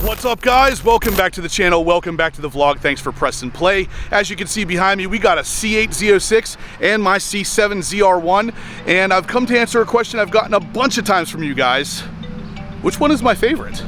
What's up, guys? Welcome back to the channel. Welcome back to the vlog. Thanks for pressing play. As you can see behind me, we got a C8 Z06 and my C7 ZR1, and I've come to answer a question I've gotten a bunch of times from you guys. Which one is my favorite?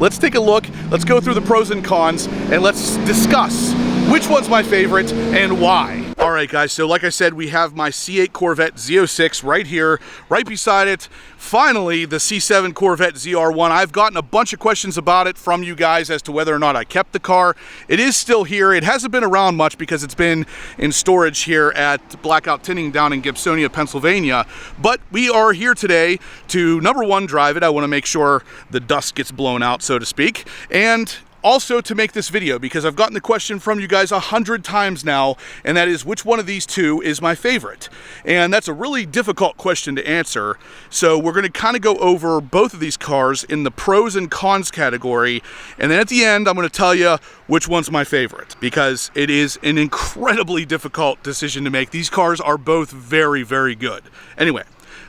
Let's take a look. Let's go through the pros and cons, and let's discuss which one's my favorite and why. All right, guys, so like I said, we have my C8 Corvette Z06 right here, right beside it. Finally, the C7 Corvette ZR1. I've gotten a bunch of questions about it from you guys as to whether or not I kept the car. It is still here. It hasn't been around much because it's been in storage here at Blackout Tinting down in Gibsonia, Pennsylvania. But we are here today to, number one, drive it. I want to make sure the dust gets blown out, so to speak, and also to make this video, because I've gotten the question from you guys 100 times now, and that is, which one of these two is my favorite? And that's a really difficult question to answer. So we're going to kind of go over both of these cars in the pros and cons category, and then at the end I'm going to tell you which one's my favorite, because it is an incredibly difficult decision to make. These cars are both very, very good. Anyway,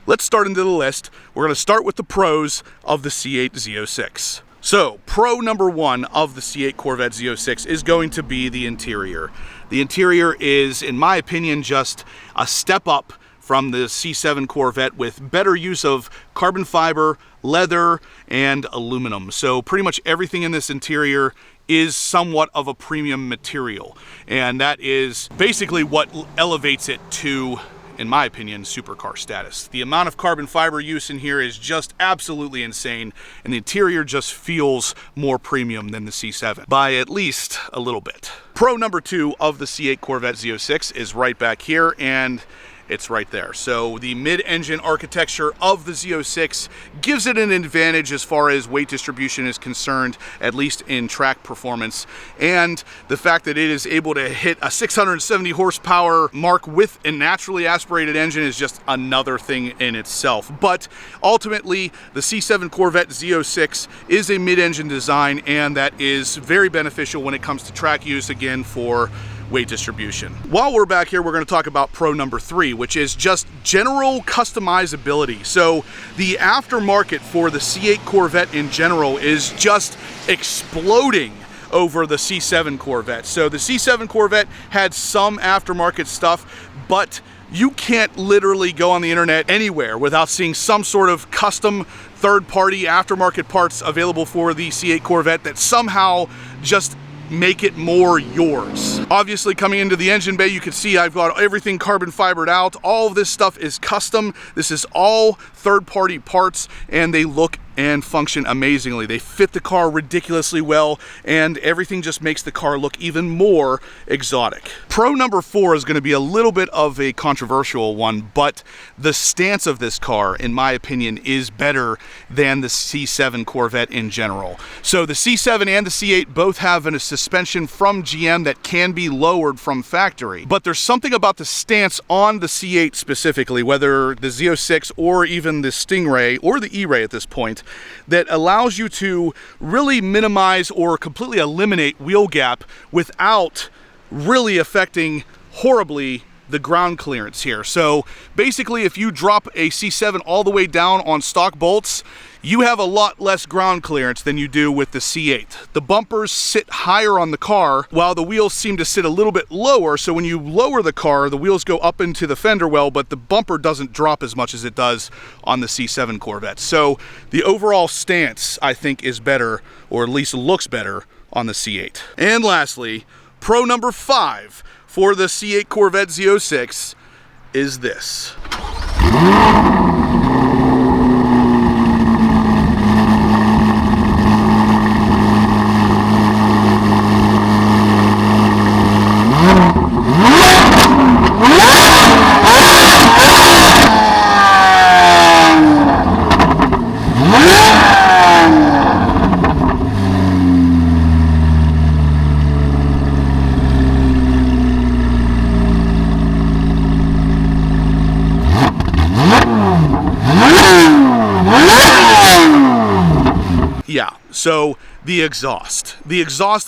let's start into the list. We're going to start with the pros of the C8 Z06. So, pro number one of the C8 Corvette Z06 is going to be the interior. The interior is, in my opinion, just a step up from the C7 Corvette with better use of carbon fiber, leather, and aluminum. So pretty much everything in this interior is somewhat of a premium material. And that is basically what elevates it to, in my opinion, supercar status. The amount of carbon fiber use in here is just absolutely insane, and the interior just feels more premium than the C7 by at least a little bit. Pro number two of the C8 Corvette Z06 is right back here, and it's right there. So the mid-engine architecture of the Z06 gives it an advantage as far as weight distribution is concerned, at least in track performance. And the fact that it is able to hit a 670 horsepower mark with a naturally aspirated engine is just another thing in itself. But ultimately, the C7 Corvette Z06 is a mid-engine design, and that is very beneficial when it comes to track use, again, for weight distribution. While we're back here, we're going to talk about pro number three, which is just general customizability. So the aftermarket for the C8 Corvette in general is just exploding over the C7 Corvette. So the C7 Corvette had some aftermarket stuff, but you can't literally go on the internet anywhere without seeing some sort of custom third-party aftermarket parts available for the C8 Corvette that somehow just make it more yours. Obviously, coming into the engine bay, you can see I've got everything carbon fibered out. All of this stuff is custom. This is all third-party parts, and they look and function amazingly. They fit the car ridiculously well, and everything just makes the car look even more exotic. Pro number four is going to be a little bit of a controversial one, but the stance of this car, in my opinion, is better than the C7 Corvette in general. So the C7 and the C8 both have a suspension from GM that can be lowered from factory, but there's something about the stance on the C8 specifically, whether the Z06 or even the Stingray or the E-Ray at this point, that allows you to really minimize or completely eliminate wheel gap without really affecting horribly the ground clearance here. So basically, if you drop a C7 all the way down on stock bolts, you have a lot less ground clearance than you do with the C8. The bumpers sit higher on the car, while the wheels seem to sit a little bit lower, so when you lower the car, the wheels go up into the fender well, but the bumper doesn't drop as much as it does on the C7 Corvette. So the overall stance, I think, is better, or at least looks better, on the C8. And lastly, pro number five for the C8 Corvette Z06 is this. Yeah, so the exhaust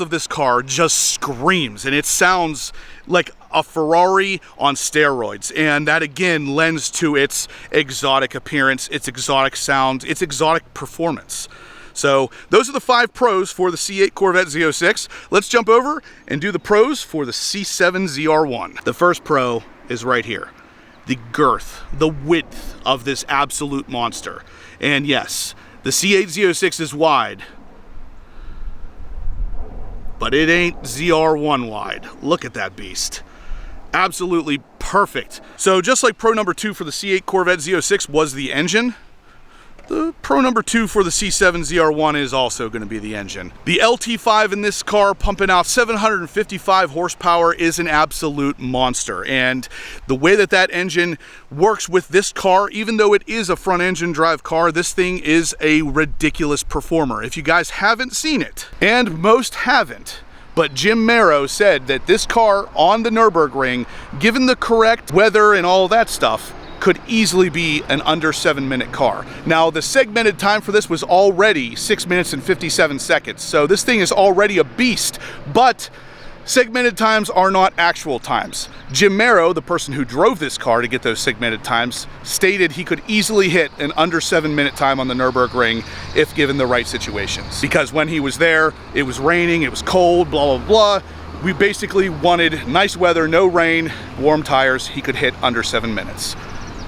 of this car just screams, and it sounds like a Ferrari on steroids, and that again lends to its exotic appearance, its exotic sound, its exotic performance. So those are the 5 pros for the C8 Corvette Z06. Let's jump over and do the pros for the C7 ZR1. The first pro is right here. The girth, the width of this absolute monster. And yes, the C8 Z06 is wide, but it ain't ZR1 wide. Look at that beast. Absolutely perfect. So just like pro number 2 for the C8 Corvette Z06 was the engine, the pro number 2 for the C7 ZR1 is also going to be the engine. The LT5 in this car pumping out 755 horsepower is an absolute monster. And the way that that engine works with this car, even though it is a front engine drive car, this thing is a ridiculous performer. If you guys haven't seen it, and most haven't, but Jim Marrow said that this car on the Nürburgring, given the correct weather and all that stuff, could easily be an under 7-minute car. Now, the segmented time for this was already 6 minutes and 57 seconds, so this thing is already a beast, but segmented times are not actual times. Jim Marrow, the person who drove this car to get those segmented times, stated he could easily hit an under 7-minute time on the Nürburgring if given the right situations. Because when he was there, it was raining, it was cold, blah, blah, blah. We basically wanted nice weather, no rain, warm tires. He could hit under 7 minutes.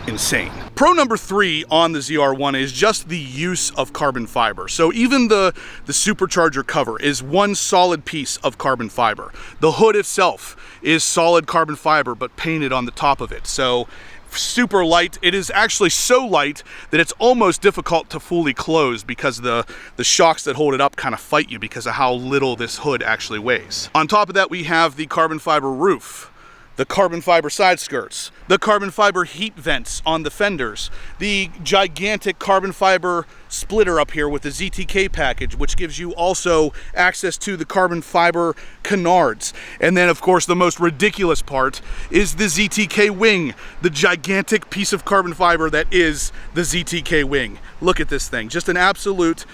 Insane. Pro number 3 on the ZR1 is just the use of carbon fiber. So even the supercharger cover is one solid piece of carbon fiber. The hood itself is solid carbon fiber, but painted on the top of it. So super light. It is actually so light that it's almost difficult to fully close because the shocks that hold it up kind of fight you because of how little this hood actually weighs. On top of that, we have the carbon fiber roof, the carbon fiber side skirts, the carbon fiber heat vents on the fenders, the gigantic carbon fiber splitter up here with the ZTK package, which gives you also access to the carbon fiber canards. And then, of course, the most ridiculous part is the ZTK wing, the gigantic piece of carbon fiber that is the ZTK wing. Look at this thing, just an absolute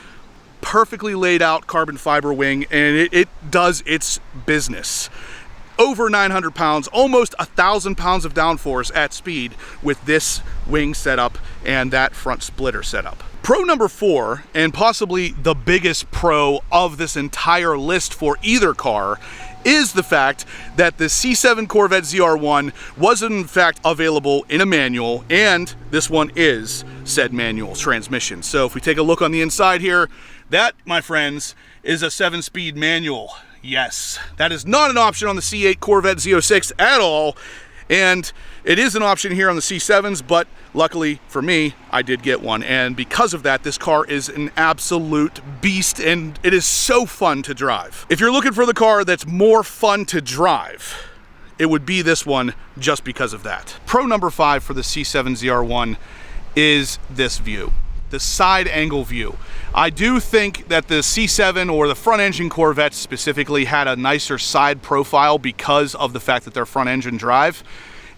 perfectly laid out carbon fiber wing, and it does its business. Over 900 pounds, almost 1,000 pounds of downforce at speed with this wing setup and that front splitter setup. Pro number 4, and possibly the biggest pro of this entire list for either car, is the fact that the C7 Corvette ZR1 was in fact available in a manual, and this one is said manual transmission. So if we take a look on the inside here, that, my friends, is a 7-speed manual. Yes, that is not an option on the C8 Corvette Z06 at all, and it is an option here on the C7s, but luckily for me, I did get one, and because of that, this car is an absolute beast, and it is so fun to drive. If you're looking for the car that's more fun to drive, it would be this one just because of that. Pro number 5 for the C7 ZR1 is this view, the side angle view. I do think that the C7 or the front engine Corvettes specifically had a nicer side profile because of the fact that they're front engine drive.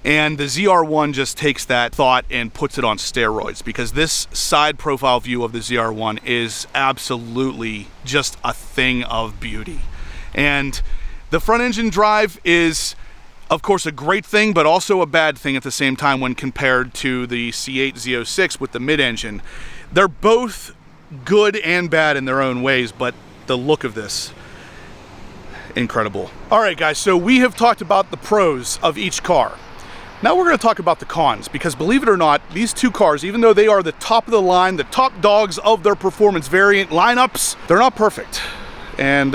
And the ZR1 just takes that thought and puts it on steroids, because this side profile view of the ZR1 is absolutely just a thing of beauty. And the front engine drive is, of course, a great thing, but also a bad thing at the same time when compared to the C8 Z06 with the mid-engine. They're both good and bad in their own ways, but the look of this, incredible. All right, guys, so we have talked about the pros of each car. Now we're going to talk about the cons, because believe it or not, these two cars, even though they are the top of the line, the top dogs of their performance variant lineups, they're not perfect. And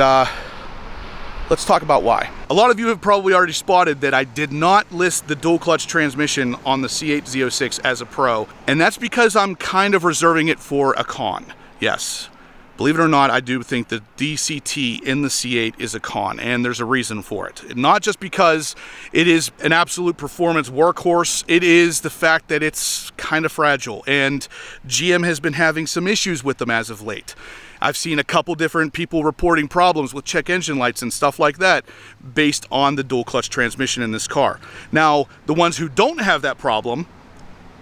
let's talk about why. A lot of you have probably already spotted that I did not list the dual clutch transmission on the C8 Z06 as a pro, and that's because I'm kind of reserving it for a con. Yes, believe it or not, I do think the DCT in the C8 is a con, and there's a reason for it. Not just because it is an absolute performance workhorse, it is the fact that it's kind of fragile, and GM has been having some issues with them as of late. I've seen a couple different people reporting problems with check engine lights and stuff like that based on the dual clutch transmission in this car. Now, the ones who don't have that problem,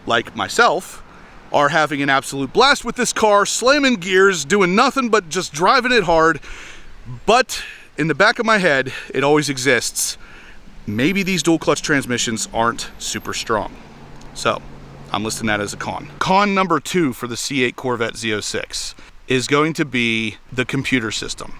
like myself, are having an absolute blast with this car, slamming gears, doing nothing but just driving it hard. But in the back of my head, it always exists. Maybe these dual clutch transmissions aren't super strong. So I'm listing that as a con. Con number 2 for the C8 Corvette Z06. is going to be the computer system.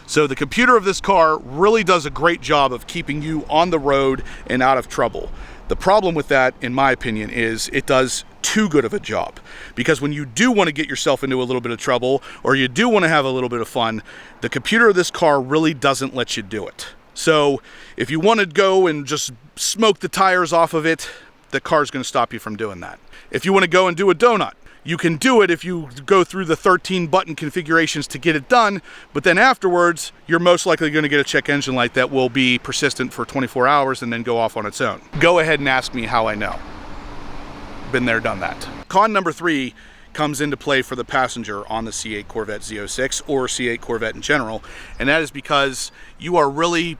So the computer of this car really does a great job of keeping you on the road and out of trouble. The problem with that, in my opinion, is it does too good of a job. Because when you do want to get yourself into a little bit of trouble, or you do want to have a little bit of fun, the computer of this car really doesn't let you do it. So if you want to go and just smoke the tires off of it, the car's going to stop you from doing that. If you want to go and do a donut, you can do it if you go through the 13 button configurations to get it done, but then afterwards, you're most likely going to get a check engine light that will be persistent for 24 hours and then go off on its own. Go ahead and ask me how I know. Been there, done that. Con number 3 comes into play for the passenger on the C8 Corvette Z06 or C8 Corvette in general, and that is because you are really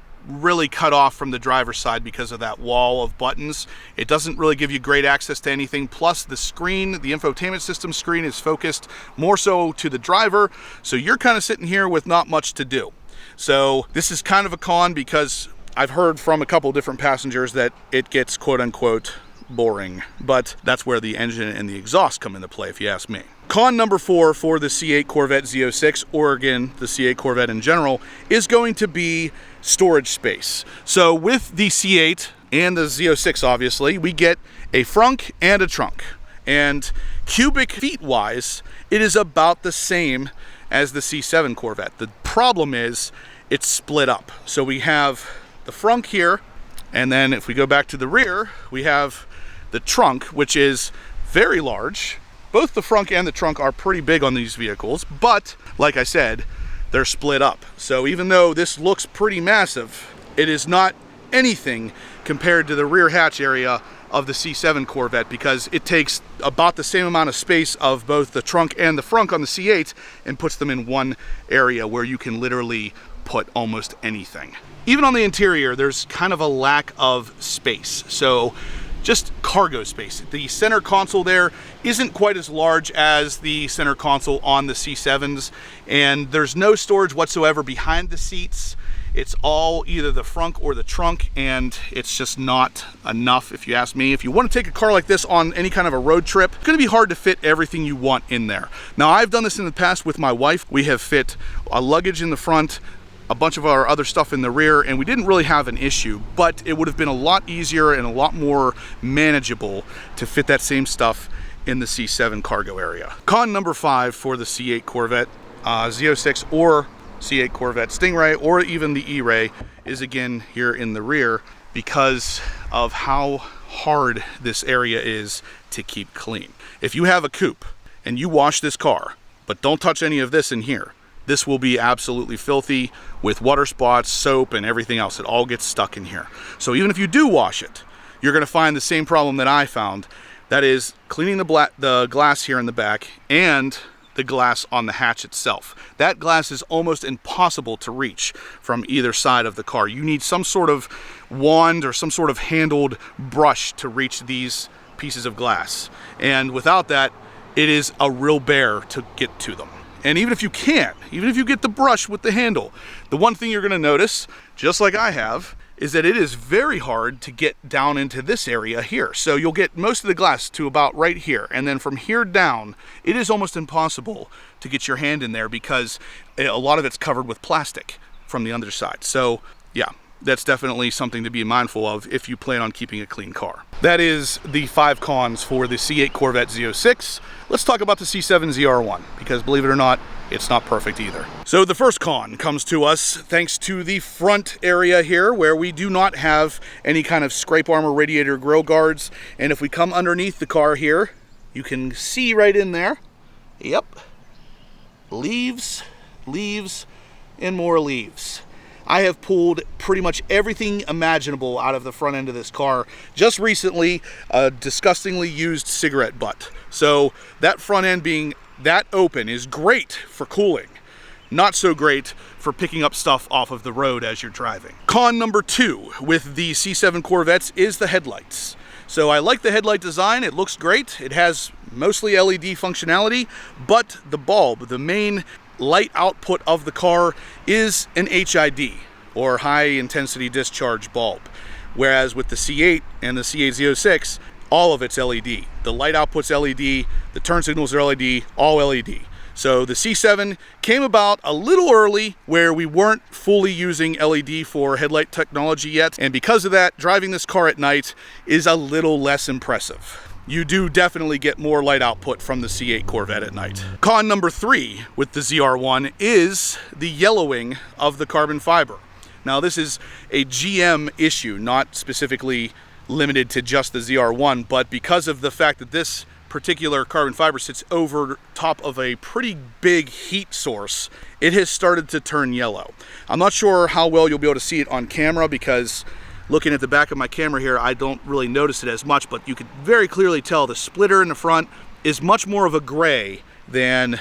cut off from the driver's side because of that wall of buttons. It doesn't really give you great access to anything. Plus the screen, the infotainment system screen, is focused more so to the driver. So you're kind of sitting here with not much to do. So this is kind of a con because I've heard from a couple different passengers that it gets quote unquote boring, but that's where the engine and the exhaust come into play if you ask me. Con number 4 for the C8 Corvette Z06, or again, the C8 Corvette in general, is going to be storage space. So with the C8 and the Z06, obviously, we get a frunk and a trunk. And cubic feet wise, it is about the same as the C7 Corvette. The problem is it's split up. So we have the frunk here, and then if we go back to the rear, we have the trunk, which is very large. Both the frunk and the trunk are pretty big on these vehicles, but like I said, they're split up. So even though this looks pretty massive, it is not anything compared to the rear hatch area of the C7 Corvette, because it takes about the same amount of space of both the trunk and the frunk on the C8 and puts them in one area where you can literally put almost anything. Even on the interior, there's kind of a lack of space. So just cargo space. The center console there isn't quite as large as the center console on the C7s, and there's no storage whatsoever behind the seats. It's all either the frunk or the trunk, and it's just not enough if you ask me. If you want to take a car like this on any kind of a road trip, it's going to be hard to fit everything you want in there. Now, I've done this in the past with my wife. We have fit a luggage in the front, a bunch of our other stuff in the rear, and we didn't really have an issue, but it would have been a lot easier and a lot more manageable to fit that same stuff in the C7 cargo area. Con number 5 for the C8 Corvette Z06 or C8 Corvette Stingray or even the E-Ray is again here in the rear because of how hard this area is to keep clean. If you have a coupe and you wash this car, but don't touch any of this in here, this will be absolutely filthy with water spots, soap, and everything else. It all gets stuck in here. So even if you do wash it, you're gonna find the same problem that I found. That is cleaning the glass here in the back and the glass on the hatch itself. That glass is almost impossible to reach from either side of the car. You need some sort of wand or some sort of handled brush to reach these pieces of glass. And without that, it is a real bear to get to them. And even if you can't, even if you get the brush with the handle, the one thing you're gonna notice, just like I have, is that it is very hard to get down into this area here. So you'll get most of the glass to about right here. And then from here down, it is almost impossible to get your hand in there because a lot of it's covered with plastic from the underside. So yeah, that's definitely something to be mindful of if you plan on keeping a clean car. That is the 5 cons for the C8 Corvette Z06. Let's talk about the C7 ZR1, because believe it or not, it's not perfect either. So the first con comes to us thanks to the front area here, where we do not have any kind of scrape armor radiator grille guards. And if we come underneath the car here, you can see right in there, yep, leaves, and more leaves. I have pulled pretty much everything imaginable out of the front end of this car. Just recently, a disgustingly used cigarette butt. So that front end being that open is great for cooling. Not so great for picking up stuff off of the road as you're driving. Con number 2 with the C7 Corvettes is the headlights. So I like the headlight design. It looks great. It has mostly LED functionality, but the bulb, the main light output of the car, is an HID, or high intensity discharge bulb. Whereas with the C8 and the C8 Z06, all of it's LED. The light output's LED, the turn signals are LED, all LED. So the C7 came about a little early where we weren't fully using LED for headlight technology yet, and because of that, driving this car at night is a little less impressive. You do definitely get more light output from the C8 Corvette at night. Con number 3 with the ZR1 is the yellowing of the carbon fiber. Now this is a GM issue, not specifically limited to just the ZR1, but because of the fact that this particular carbon fiber sits over top of a pretty big heat source, it has started to turn yellow. I'm not sure how well you'll be able to see it on camera because looking at the back of my camera here, I don't really notice it as much, but you can very clearly tell the splitter in the front is much more of a gray than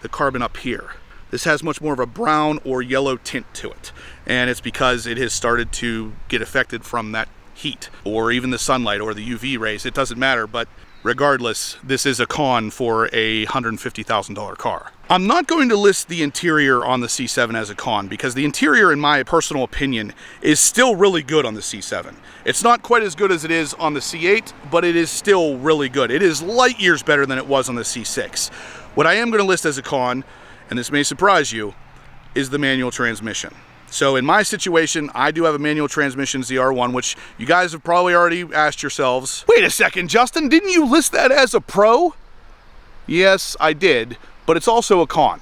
the carbon up here. This has much more of a brown or yellow tint to it, and it's because it has started to get affected from that heat or even the sunlight or the UV rays. It doesn't matter, but regardless, this is a con for a $150,000 car. I'm not going to list the interior on the C7 as a con because the interior, in my personal opinion, is still really good on the C7. It's not quite as good as it is on the C8, but it is still really good. It is light years better than it was on the C6. What I am going to list as a con, and this may surprise you, is the manual transmission. So in my situation, I do have a manual transmission ZR1, which you guys have probably already asked yourselves, wait a second, Justin, didn't you list that as a pro? Yes, I did, but it's also a con.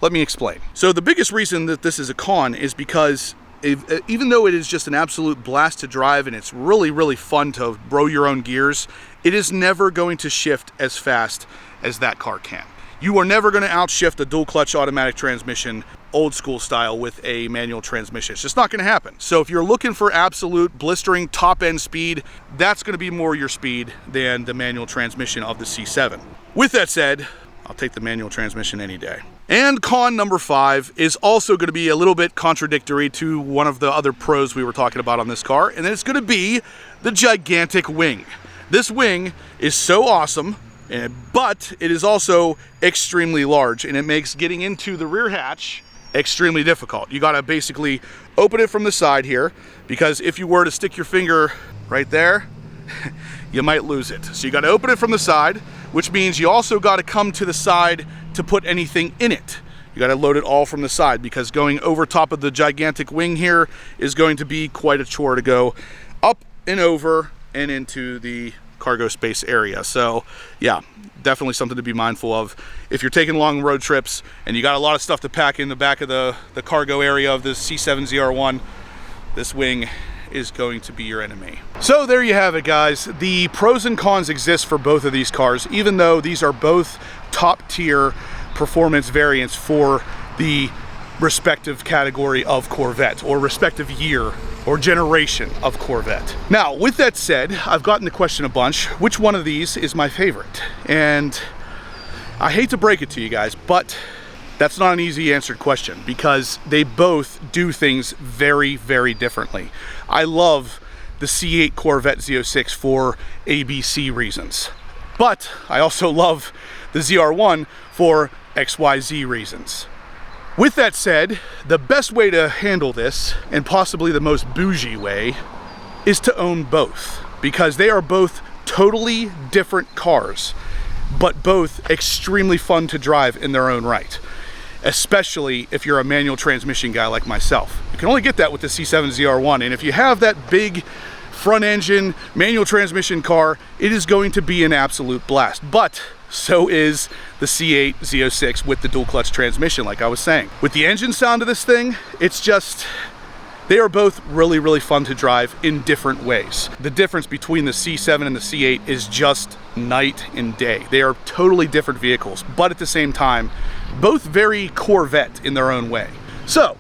Let me explain. So the biggest reason that this is a con is because even though it is just an absolute blast to drive and it's really, really fun to row your own gears, it is never going to shift as fast as that car can. You are never going to outshift a dual clutch automatic transmission old school style with a manual transmission. It's just not going to happen. So if you're looking for absolute blistering top end speed, that's going to be more your speed than the manual transmission of the C7. With that said, I'll take the manual transmission any day. And con number 5 is also going to be a little bit contradictory to one of the other pros we were talking about on this car, and it's going to be the gigantic wing. This wing is so awesome, but it is also extremely large, and it makes getting into the rear hatch extremely difficult. You got to basically open it from the side here, because if you were to stick your finger right there, you might lose it. So you got to open it from the side, which means you also got to come to the side to put anything in it. You got to load it all from the side, because going over top of the gigantic wing here is going to be quite a chore to go up and over and into the cargo space area. So yeah, definitely something to be mindful of if you're taking long road trips and you got a lot of stuff to pack in the back of the cargo area of the C7 ZR1. This wing is going to be your enemy. So there you have it, guys. The pros and cons exist for both of these cars, even though these are both top tier performance variants for the respective category of Corvette, or respective year or generation of Corvette. Now, with that said, I've gotten the question a bunch, which one of these is my favorite? And I hate to break it to you guys, but that's not an easy answered question, because they both do things very, very differently. I love the C8 Corvette Z06 for ABC reasons, but I also love the ZR1 for XYZ reasons. With that said, the best way to handle this, and possibly the most bougie way, is to own both, because they are both totally different cars, but both extremely fun to drive in their own right, especially if you're a manual transmission guy like myself. You can only get that with the C7 ZR1, and if you have that big front engine manual transmission car, it is going to be an absolute blast. But so is the C8 Z06 with the dual clutch transmission, like I was saying. With the engine sound of this thing, it's just, they are both really, really fun to drive in different ways. The difference between the C7 and the C8 is just night and day. They are totally different vehicles, but at the same time, both very Corvette in their own way. So,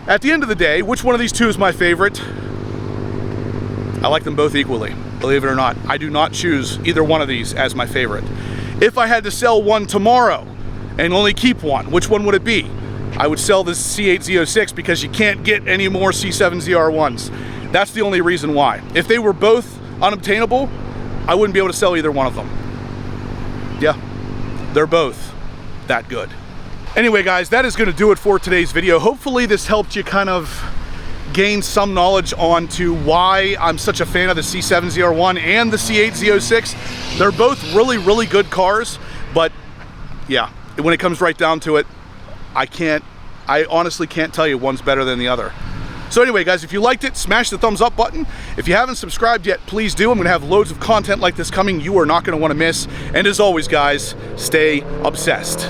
at the end of the day, which one of these two is my favorite? I like them both equally. Believe it or not, I do not choose either one of these as my favorite. If I had to sell one tomorrow and only keep one, which one would it be? I would sell this C8 Z06, because you can't get any more C7 ZR1s. That's the only reason why. If they were both unobtainable, I wouldn't be able to sell either one of them. Yeah, they're both that good. Anyway, guys, that is going to do it for today's video. Hopefully this helped you kind of gain some knowledge on to why I'm such a fan of the C7 ZR1 and the C8 Z06. They're both really, really good cars, but yeah, when it comes right down to it, I honestly can't tell you one's better than the other. So anyway, guys, if you liked it, smash the thumbs up button. If you haven't subscribed yet, please do. I'm gonna have loads of content like this coming you are not gonna wanna miss. And as always, guys, stay obsessed.